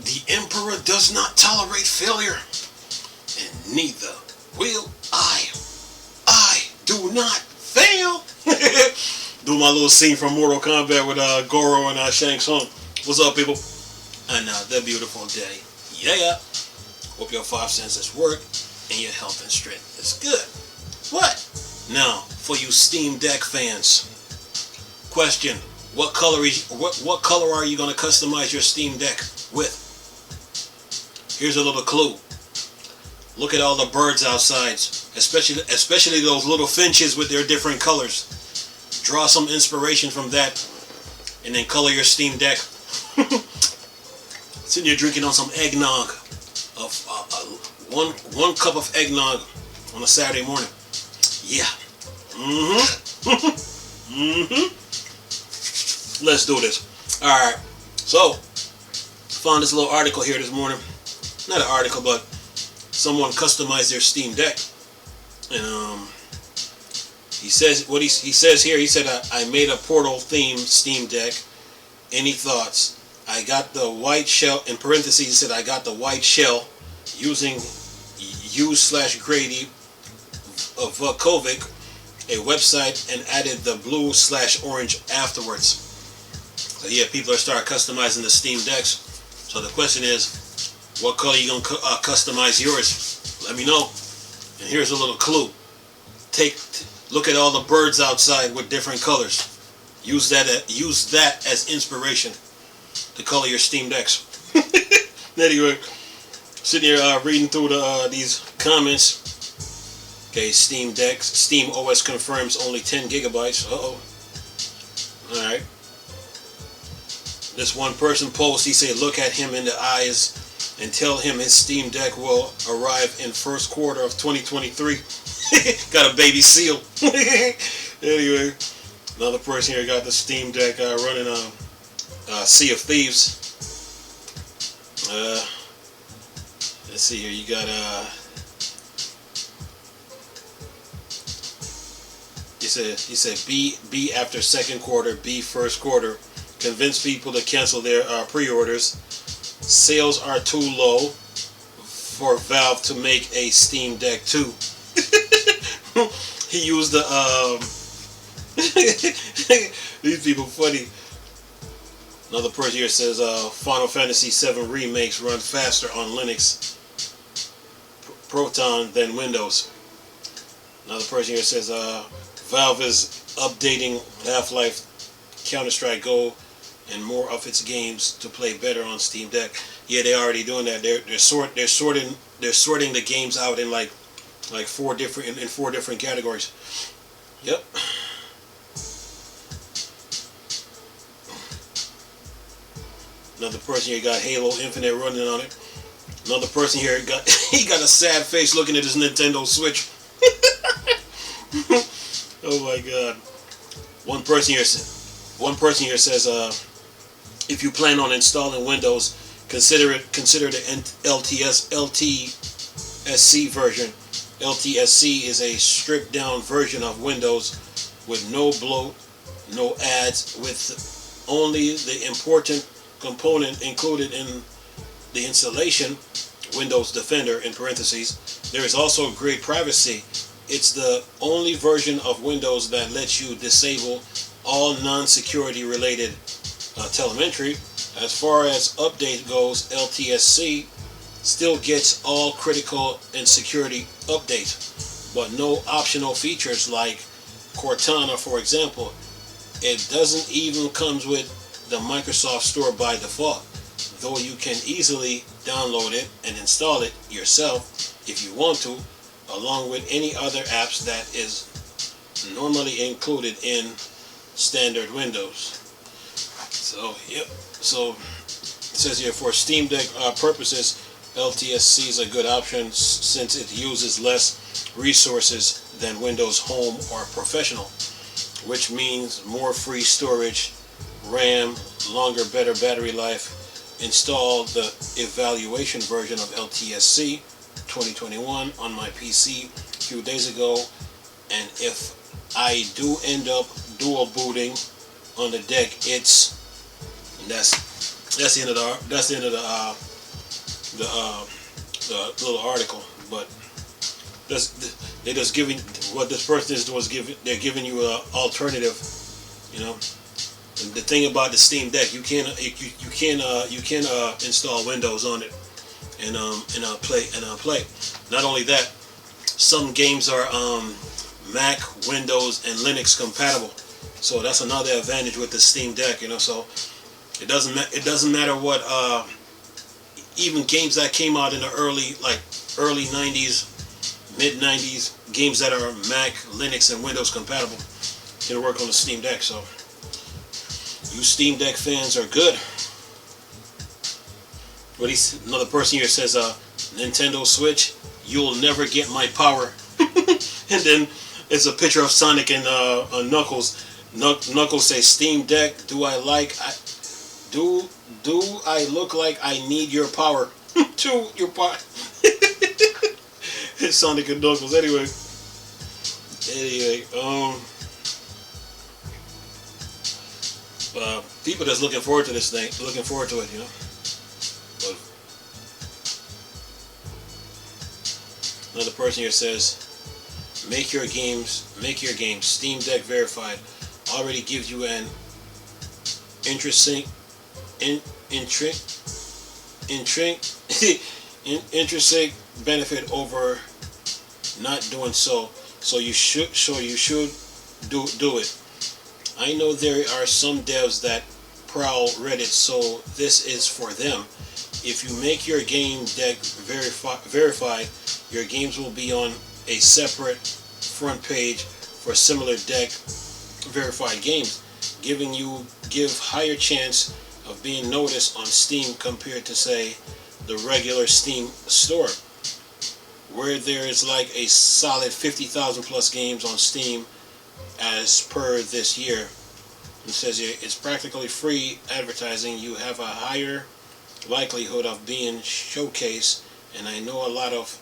The Emperor does not tolerate failure, and neither will I. I do not fail. Do my little scene from Mortal Kombat with Goro and Shang Tsung. What's up, people? Another beautiful day. Yeah. Hope your 5 senses work and your health and strength is good. What? Now, for you Steam Deck fans, question: what color are you gonna customize your Steam Deck with? Here's a little clue. Look at all the birds outside, especially those little finches with their different colors. Draw some inspiration from that, and then color your Steam Deck. Sitting here drinking on some eggnog, one cup of eggnog on a Saturday morning. Yeah. Let's do this. All right. So, found this little article here this morning. Not an article, but someone customized their Steam Deck, and he says what he says here. He said, I made a Portal themed Steam Deck. Any thoughts? I got the white shell, in parentheses he said, I got the white shell using u/Grady of Vukovic, a website, and added the blue/orange afterwards. So yeah, people are starting customizing the Steam Decks. So the question is, what color you gonna customize yours? Let me know. And here's a little clue. Look at all the birds outside with different colors. Use that as inspiration to color your Steam Decks. Anyway, sitting here reading through these comments. Okay, Steam Decks. Steam OS confirms only 10 gigabytes. Uh-oh. Alright. This one person posts, he said, look at him in the eyes and tell him his Steam Deck will arrive in first quarter of 2023. Got a baby seal. Anyway, another person here got the Steam Deck running Sea of Thieves. Let's see here. You got he said B after second quarter, B first quarter. Convince people to cancel their pre-orders. Sales are too low for Valve to make a Steam Deck 2. He used the these people funny. Another person here says Final Fantasy VII remakes run faster on Linux Proton than Windows. Another person here says Valve is updating Half-Life, Counter-Strike Go, and more of its games to play better on Steam Deck. Yeah, they're already doing that. They're sorting the games out in like 4 different categories. Yep. Another person here got Halo Infinite running on it. Another person here got a sad face looking at his Nintendo Switch. Oh my God. One person here says if you plan on installing Windows, consider the LTSC version. LTSC is a stripped down version of Windows with no bloat, no ads, with only the important component included in the installation, Windows Defender in parentheses. There is also great privacy. It's the only version of Windows that lets you disable all non-security related telemetry. As far as update goes, LTSC still gets all critical and security updates, but no optional features like Cortana, for example. It doesn't even comes with the Microsoft Store by default, though you can easily download it and install it yourself if you want to, along with any other apps that is normally included in standard Windows. So, yep. So, it says here, for Steam Deck purposes, LTSC is a good option since it uses less resources than Windows Home or Professional, which means more free storage, RAM, longer, better battery life. Install the evaluation version of LTSC 2021 on my PC a few days ago, and if I do end up dual booting on the deck, That's the end of the the little article. But they just giving what this person is was giving. They're giving you an alternative. You know, and the thing about the Steam Deck, you can install Windows on it and play. Not only that, some games are Mac, Windows, and Linux compatible. So that's another advantage with the Steam Deck. You know, so it doesn't matter what even games that came out in the early 90s, mid 90s, games that are Mac, Linux, and Windows compatible can work on the Steam Deck. So you Steam Deck fans are good. But another person here says, Nintendo Switch, you'll never get my power. And then it's a picture of Sonic and Knuckles. Knuckles says, Steam Deck, do I look like I need your power? To your power. It's Sonic and Knuckles. Anyway, people that's looking forward to this thing, looking forward to it, you know. But another person here says, make your games Steam Deck verified. Already gives you an intrinsic benefit over not doing so. So you should do it. I know there are some devs that prowl Reddit, so this is for them. If you make your game deck verified, your games will be on a separate front page for similar deck verified games, give higher chance of being noticed on Steam compared to, say, the regular Steam store, where there is like a solid 50,000 plus games on Steam as per this year. It says here, it's practically free advertising. You have a higher likelihood of being showcased, and I know a lot of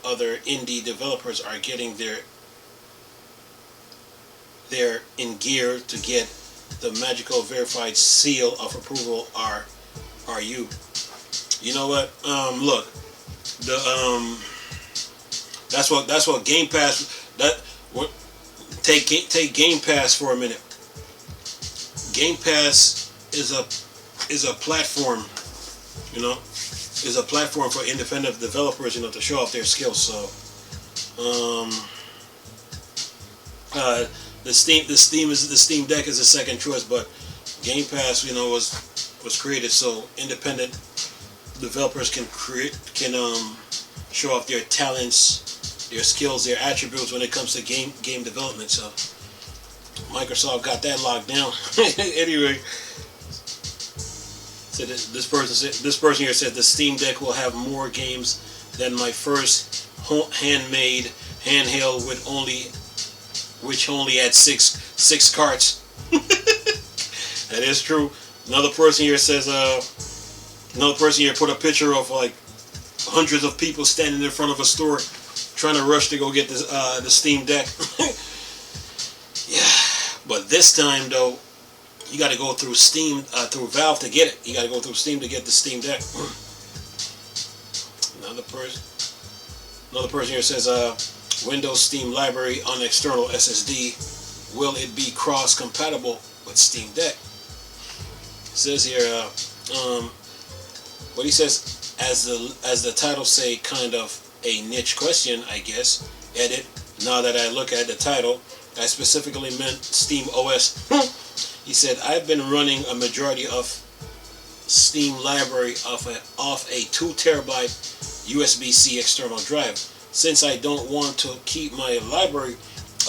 other indie developers are getting their in gear to get the magical verified seal of approval. Are you? You know what? Look, that's what Game Pass. Take Game Pass for a minute. Game Pass is a platform, you know, is a platform for independent developers, you know, to show off their skills. So, the Steam Deck is a second choice, but Game Pass, you know, was created so independent developers can show off their talents, their skills, their attributes when it comes to game development. So Microsoft got that locked down. Anyway, so this person here said the Steam Deck will have more games than my first handmade handheld which only had six carts. That is true. Another person here says, put a picture of like hundreds of people standing in front of a store trying to rush to go get the Steam Deck. Yeah, but this time though, you got to go through through Valve to get it. You got to go through Steam to get the Steam Deck. Another person here says, Windows Steam library on external SSD. Will it be cross-compatible with Steam Deck? It says here, what he says, as the title say, kind of a niche question, I guess. Edit. Now that I look at the title, I specifically meant Steam OS. He said, I've been running a majority of Steam library off a 2 terabyte USB-C external drive. Since I don't want to keep my library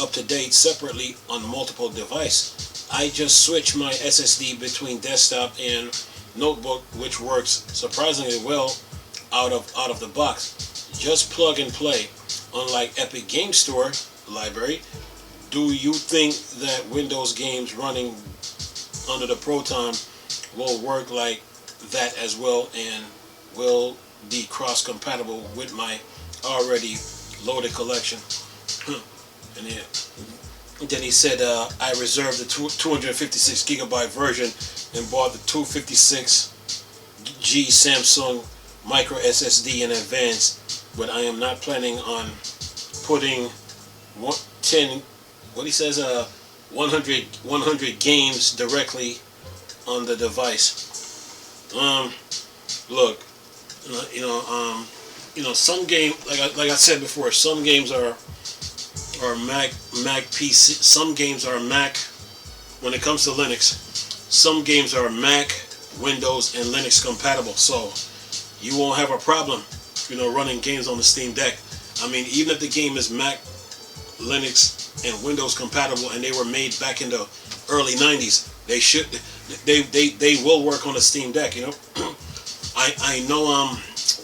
up to date separately on multiple devices, I just switch my SSD between desktop and notebook, which works surprisingly well out of the box. Just plug and play. Unlike Epic Game Store library, do you think that Windows games running under the Proton will work like that as well, and will be cross-compatible with my already loaded collection? And then he said, I reserved the 256 gigabyte version and bought the 256 G Samsung micro SSD in advance, but I am not planning on putting 10, what he says, 100 games directly on the device. Look, some game, like I said before, some games are Mac PC. Some games are Mac. When it comes to Linux, some games are Mac, Windows, and Linux compatible. So you won't have a problem, running games on the Steam Deck. I mean, even if the game is Mac, Linux, and Windows compatible, and they were made back in the early '90s, they will work on the Steam Deck. I know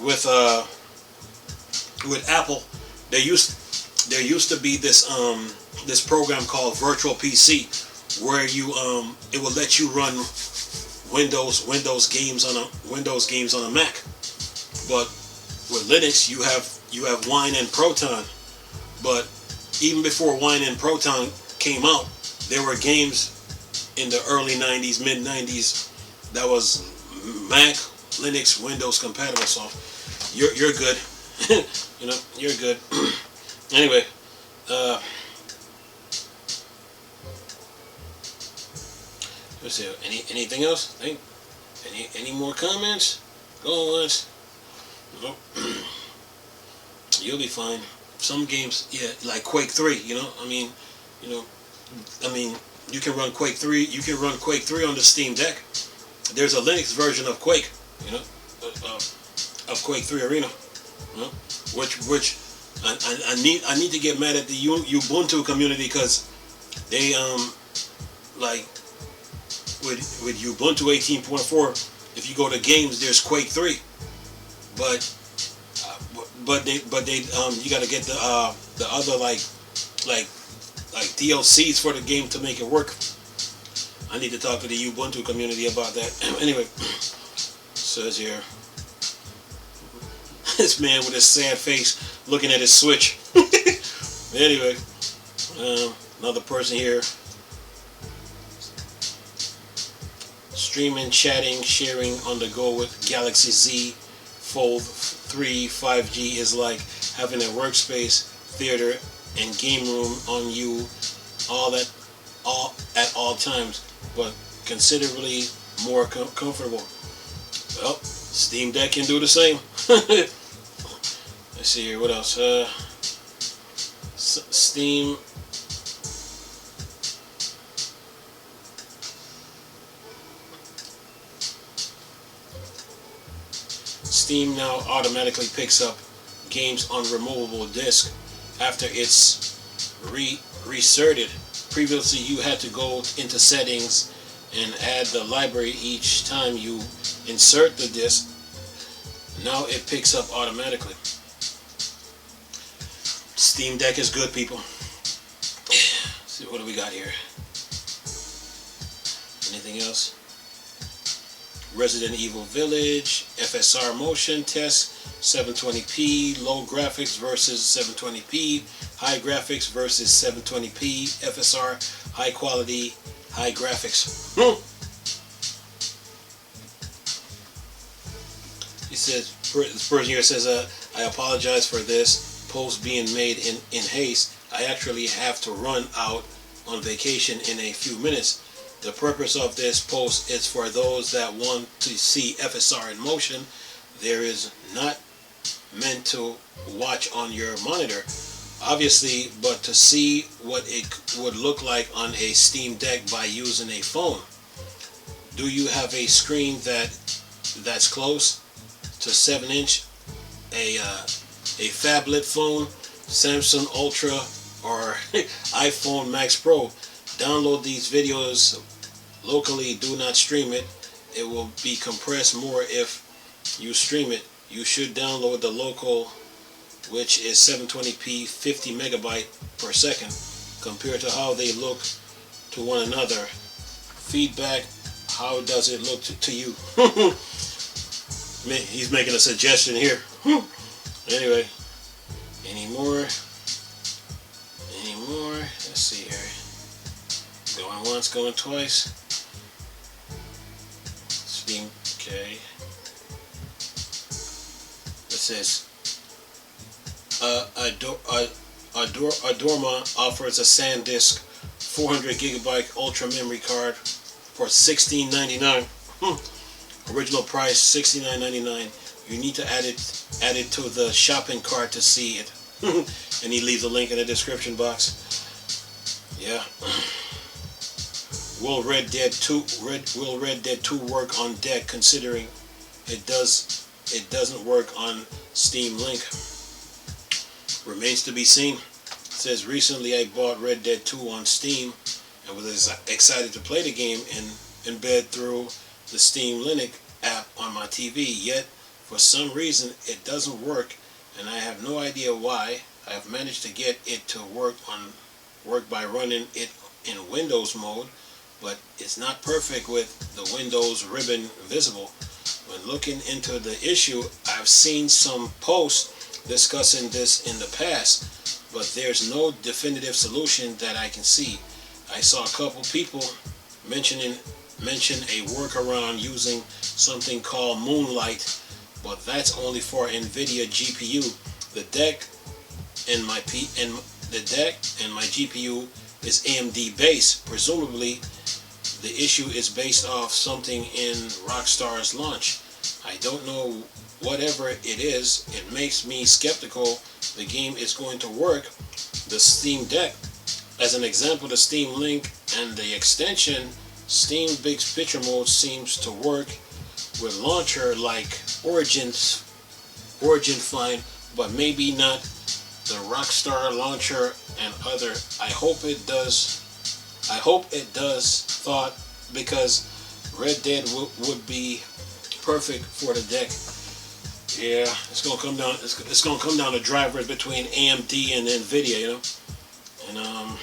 with Apple, there used to be this program called Virtual PC, where it will let you run Windows games on a Mac. But with Linux, you have Wine and Proton. But even before Wine and Proton came out, there were games in the early '90s, mid '90s that was Mac, Linux, Windows compatible. So you're good. You're good. Anyway, let's see. Anything else? Any more comments? Go on. Nope. You'll be fine. Some games, yeah, like Quake 3. You can run Quake 3. You can run Quake 3 on the Steam Deck. There's a Linux version of Quake. Of Quake 3 Arena. Which I need to get mad at the Ubuntu community, because they like with Ubuntu 18.4, if you go to games, there's Quake 3, but they you got to get the other like DLCs for the game to make it work. I need to talk to the Ubuntu community about that. Anyway, says here, this man with his sad face looking at his Switch. Anyway, another person here. Streaming, chatting, sharing on the go with Galaxy Z Fold 3 5G is like having a workspace, theater, and game room on you at all times, but considerably more comfortable. Well, Steam Deck can do the same. Let's see here, what else? Steam now automatically picks up games on removable disk after it's reserted. Previously, you had to go into settings and add the library each time you insert the disk. Now it picks up automatically. Steam Deck is good, people. Let's see, what do we got here? Anything else? Resident Evil Village, FSR motion test, 720p, low graphics versus 720p, high graphics versus 720p, FSR, high quality, high graphics. He says, this person here says, I apologize for this post being made in haste. I actually have to run out on vacation in a few minutes. The purpose of this post is for those that want to see FSR in motion. There is not meant to watch on your monitor, obviously, but to see what it would look like on a Steam Deck by using a phone. Do you have a screen that's close to 7-inch, a phablet phone, Samsung Ultra, or iPhone Max Pro? Download these videos locally. Do not stream it. It will be compressed more if you stream it. You should download the local, which is 720p 50 megabyte per second, compared to how they look to one another. Feedback, how does it look to you? He's making a suggestion here. Anyway, any more? Let's see here. Going once, going twice. Steam, okay. says Adorma offers a SanDisk 400 gigabyte ultra memory card for $16.99. Original price $69.99. You need to add it to the shopping cart to see it. And he leaves a link in the description box. Yeah. Will Red Dead 2 work on deck, considering it doesn't work on Steam Link? Remains to be seen. It says recently I bought Red Dead 2 on Steam and was excited to play the game and embed through the Steam Link app on my TV, yet for some reason it doesn't work and I have no idea why. I have managed to get it to work by running it in Windows mode, but it's not perfect with the Windows ribbon visible. When looking into the issue, I've seen some posts discussing this in the past, but there's no definitive solution that I can see. I saw a couple people mention a workaround using something called Moonlight, but that's only for NVIDIA GPU. The deck and my GPU is AMD based. Presumably, the issue is based off something in Rockstar's launch. I don't know. Whatever it is, it makes me skeptical the game is going to work. The Steam Deck, as an example, the Steam Link and the extension Steam Big Picture Mode seems to work with launcher like Origin fine, but maybe not the Rockstar launcher and other. I hope it does. Thought, because Red Dead would be perfect for the deck. Yeah, it's gonna come down. It's gonna come down to drivers between AMD and NVIDIA, you know.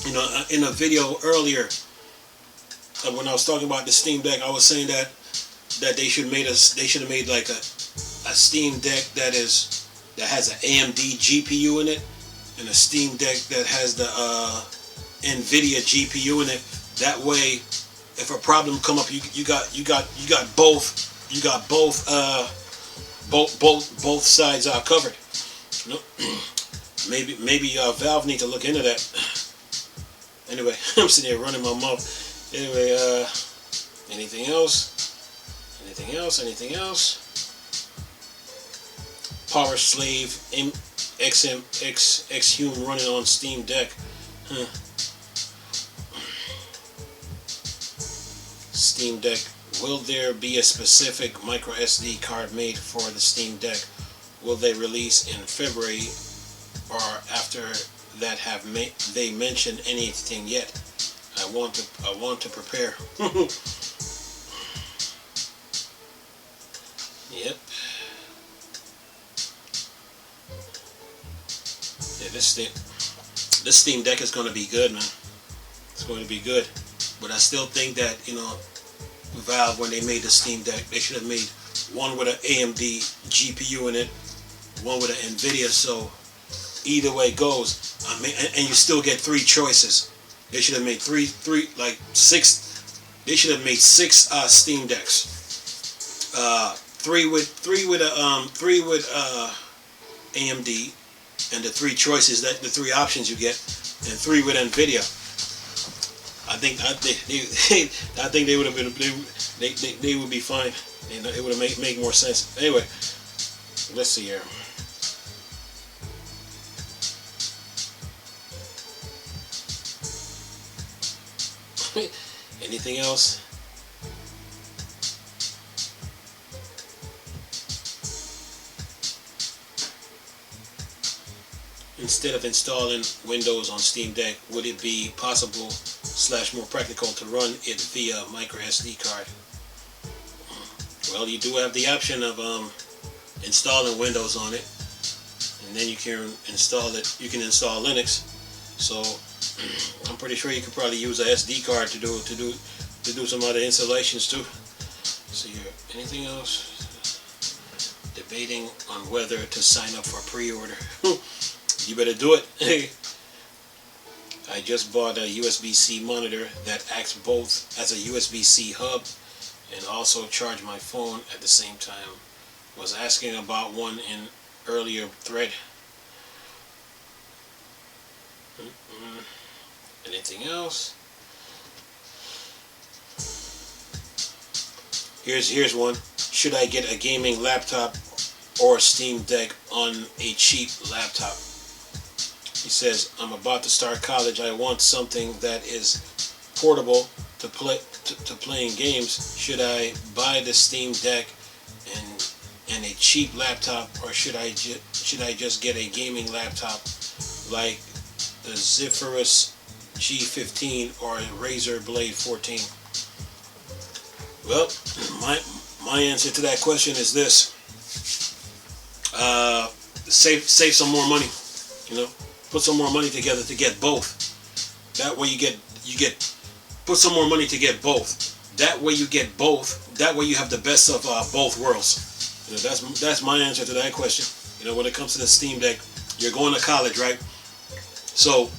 And in a video earlier, when I was talking about the Steam Deck, I was saying that they should have made like a Steam Deck that has an AMD GPU in it, and a Steam Deck that has the NVIDIA GPU in it. That way, if a problem come up, you got both. You got both sides are covered. No, maybe Valve need to look into that. Anyway, I'm sitting here running my mouth. Anyway, anything else? Power Slave Exhume running on Steam Deck. Steam Deck. Will there be a specific micro SD card made for the Steam Deck? Will they release in February or after that? Have they mentioned anything yet? I want to prepare. Yep. Yeah, this Steam Deck is going to be good, man. It's going to be good. But I still think that, Valve, when they made the Steam Deck, they should have made one with an AMD GPU in it, one with an NVIDIA. So either way it goes, and you still get three choices. They should have made six. They should have made six Steam Decks. Three with AMD, and the three choices, that the three options you get, and three with NVIDIA. I think they would have been they would be fine. It would have make more sense. Anyway, let's see here. Anything else? Instead of installing Windows on Steam Deck, would it be possible / more practical to run it via micro SD card? Well, you do have the option of installing Windows on it, and then you can install it. You can install Linux. So I'm pretty sure you could probably use a SD card to do some other installations too. So here, anything else? Debating on whether to sign up for pre-order. You better do it. I just bought a USB-C monitor that acts both as a USB-C hub and also charge my phone at the same time. was asking about one in earlier thread. Anything else? Here's one. Should I get a gaming laptop or Steam Deck on a cheap laptop? He says, I'm about to start college. I want something that is portable to playing games. Should I buy the Steam Deck and a cheap laptop, or should I just get a gaming laptop like the Zephyrus G15 or a Razer Blade 14? Well, my answer to that question is this: save some more money. You know, put some more money together to get both. That way you get put some more money to get both. That way you get both. That way you have the best of both worlds. You know, that's my answer to that question. You know, when it comes to the Steam Deck, you're going to college, right? So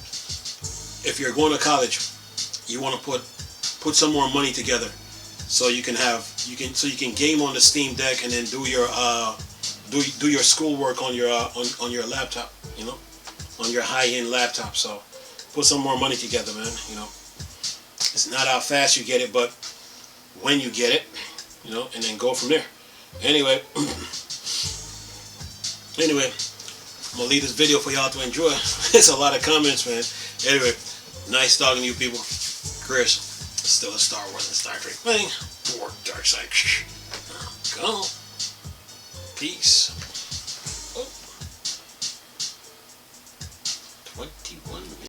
if you're going to college, you want to put some more money together so you can game on the Steam Deck and then do your schoolwork on your laptop, you know, on your high-end laptop. So put some more money together, man. You know, it's not how fast you get it, but when you get it, you know, and then go from there. Anyway, I'm gonna leave this video for y'all to enjoy. It's a lot of comments, man. Anyway, nice talking to you people. Chris, still a Star Wars and Star Trek thing. Or Dark Side. Go. Peace.